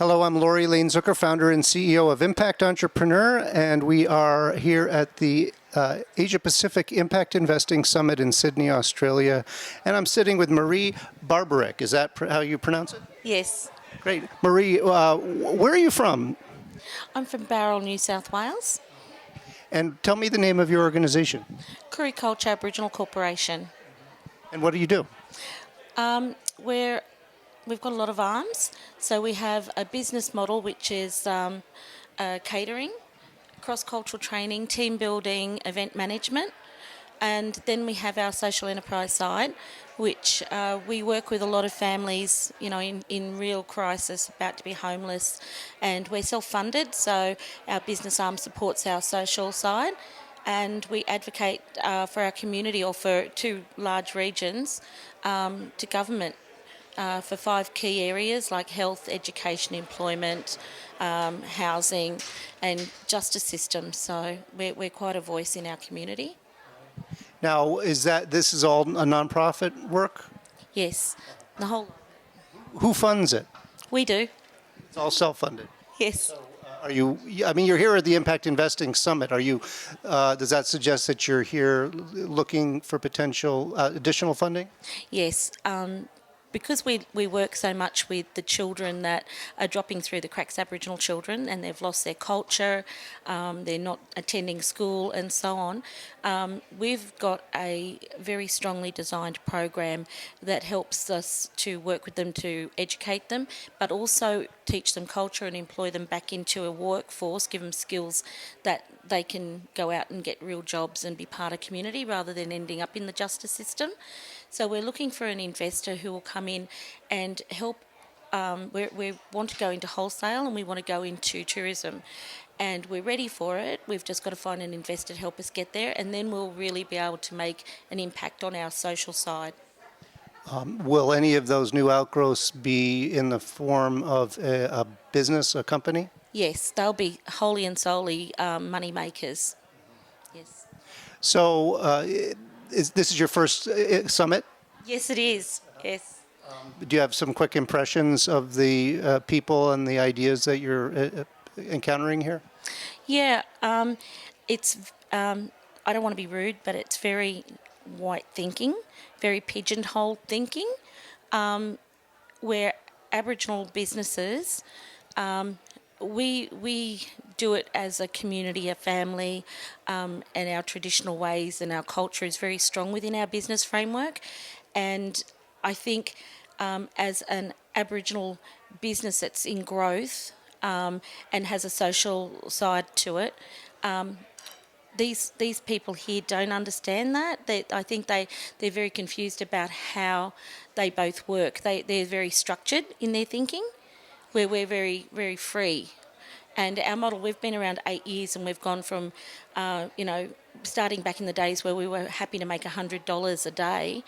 Hello, I'm Lori Lane Zucker, founder and CEO of Impact Entrepreneur, and we are here at the Asia Pacific Impact Investing Summit in Sydney, Australia. And I'm sitting with Marie Barbaric. Is that how you pronounce it? Yes. Great. Marie, where are you from? I'm from Bowral, New South Wales. And tell me the name of your organization. Koori Kulcha Aboriginal Corporation. And what do you do? We've got a lot of arms. So we have a business model which is catering, cross-cultural training, team building, event management. And then we have our social enterprise side, which we work with a lot of families, in real crisis, about to be homeless. And we're self-funded, so our business arm supports our social side. And we advocate for our community, or for two large regions, to government for 5 key areas like health, education, employment, housing and justice system. So we're quite a voice in our community. Now, this is all a nonprofit work? Yes, the whole. Who funds it? We do. It's all self-funded. Yes. You're here at the Impact Investing Summit. Does that suggest that you're here looking for potential additional funding? Yes. Because we work so much with the children that are dropping through the cracks, Aboriginal children, and they've lost their culture, they're not attending school and so on, we've got a very strongly designed program that helps us to work with them to educate them, but also teach them culture and employ them back into a workforce, give them skills that they can go out and get real jobs and be part of community rather than ending up in the justice system. So we're looking for an investor who will come in and help. We want to go into wholesale and we want to go into tourism, and we're ready for it. We've just got to find an investor to help us get there, and then we'll really be able to make an impact on our social side. Will any of those new outgrowths be in the form of a business, a company? Yes, they'll be wholly and solely money makers. Yes. So this is your first summit? Yes, it is. Yes. Do you have some quick impressions of the people and the ideas that you're encountering here? Yeah, it's. I don't want to be rude, but it's very white thinking, very pigeonhole thinking, where Aboriginal businesses. We do it as a community, a family, and our traditional ways and our culture is very strong within our business framework. And I think as an Aboriginal business that's in growth and has a social side to it, these people here don't understand that. I think they're very confused about how they both work. They're very structured in their thinking, where we're very, very free. And our model, we've been around 8 years and we've gone from, starting back in the days where we were happy to make $100 a day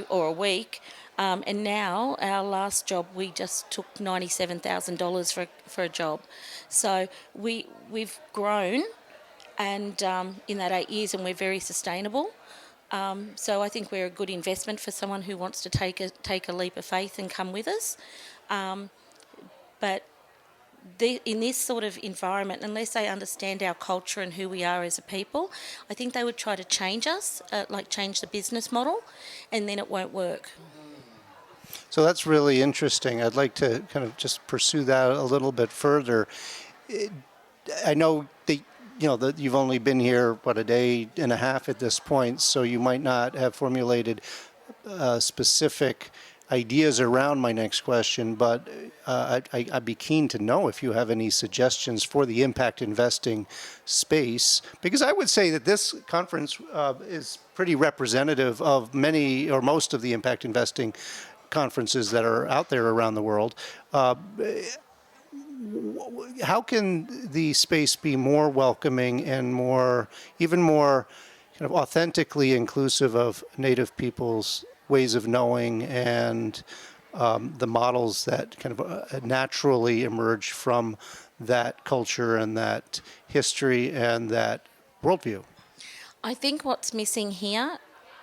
or a week. And now our last job, we just took $97,000 for a job. So we've grown and in that 8 years, and we're very sustainable. So I think we're a good investment for someone who wants to take a leap of faith and come with us. But in this sort of environment, unless they understand our culture and who we are as a people, I think they would try to change us, change the business model, and then it won't work. So that's really interesting. I'd like to kind of just pursue that a little bit further. I know that you've only been here, a day and a half at this point, so you might not have formulated specific ideas around my next question, but I'd be keen to know if you have any suggestions for the impact investing space, because I would say that this conference is pretty representative of many or most of the impact investing conferences that are out there around the world. How can the space be more welcoming and even more kind of authentically inclusive of Native peoples' ways of knowing and the models that kind of naturally emerge from that culture and that history and that worldview? I think what's missing here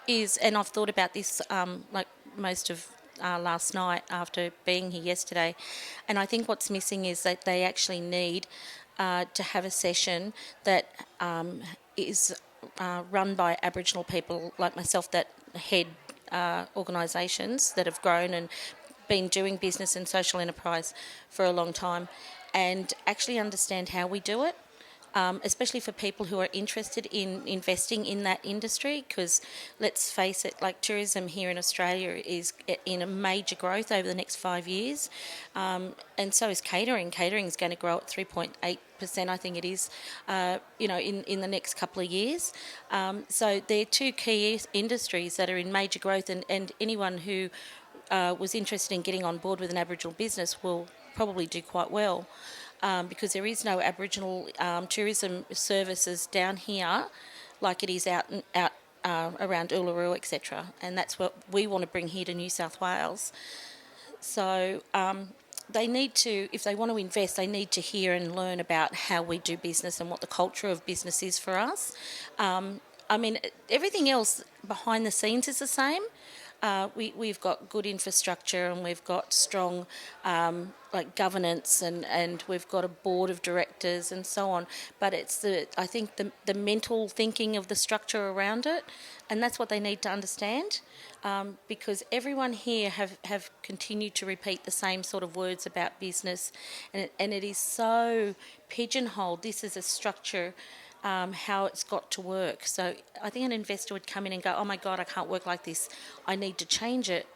is, and I've thought about this like most of last night after being here yesterday, and I think what's missing is that they actually need to have a session that is run by Aboriginal people like myself that head organisations that have grown and been doing business and social enterprise for a long time, and actually understand how we do it, especially for people who are interested in investing in that industry, because let's face it, like tourism here in Australia is in a major growth over the next 5 years, and so is catering. Catering is going to grow at 3.8%, I think it is, in the next couple of years. So they're two key industries that are in major growth, and anyone who was interested in getting on board with an Aboriginal business will probably do quite well. Because there is no Aboriginal tourism services down here like it is out around Uluru, etc. And that's what we want to bring here to New South Wales. So they need to, if they want to invest, they need to hear and learn about how we do business and what the culture of business is for us. Everything else behind the scenes is the same. We've got good infrastructure and we've got strong governance and we've got a board of directors and so on. But it's the mental thinking of the structure around it, and that's what they need to understand, because everyone here have continued to repeat the same sort of words about business, and it is so pigeonholed. This is a structure. How it's got to work. So I think an investor would come in and go, oh my God, I can't work like this. I need to change it.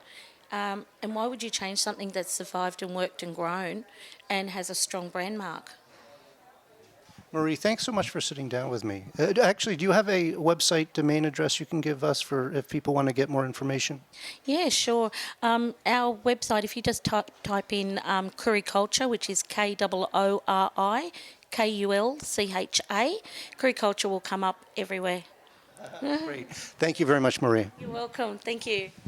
And why would you change something that's survived and worked and grown and has a strong brand mark? Marie, thanks so much for sitting down with me. Actually, do you have a website domain address you can give us for if people want to get more information? Yeah, sure. Our website, if you just type in Koori Kulcha, which is Koori Kulcha, Koori Kulcha will come up everywhere. Great. Thank you very much, Marie. You're welcome. Thank you.